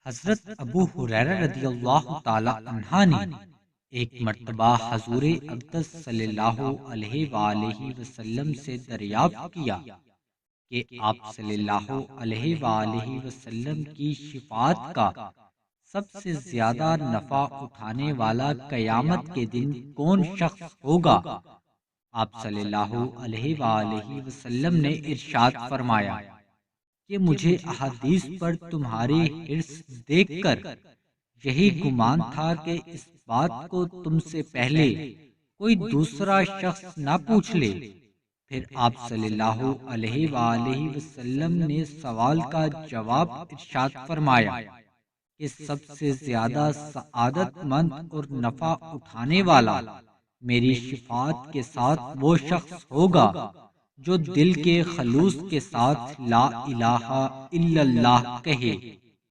حضرت ابو ہریرہ رضی اللہ تعالی عنہ نے ایک مرتبہ حضور اقدس صلی اللہ علیہ وآلہ وسلم سے دریافت کیا کہ آپ صلی اللہ علیہ وآلہ وسلم کی شفاعت کا سب سے زیادہ نفع اٹھانے والا قیامت کے دن کون شخص ہوگا؟ آپ صلی اللہ علیہ وآلہ وسلم نے ارشاد فرمایا کہ مجھے احادیث پر تمہاری حرص دیکھ کر یہی گمان تھا کہ اس بات کو تم سے پہلے کوئی دوسرا شخص نہ پوچھ لے۔ پھر آپ صلی اللہ علیہ وآلہ وسلم نے سوال کا جواب ارشاد فرمایا کہ سب سے زیادہ سعادت مند اور نفع اٹھانے والا میری شفاعت کے ساتھ وہ شخص ہوگا جو دل کے خلوص کے ساتھ لا الہ الا اللہ کہے۔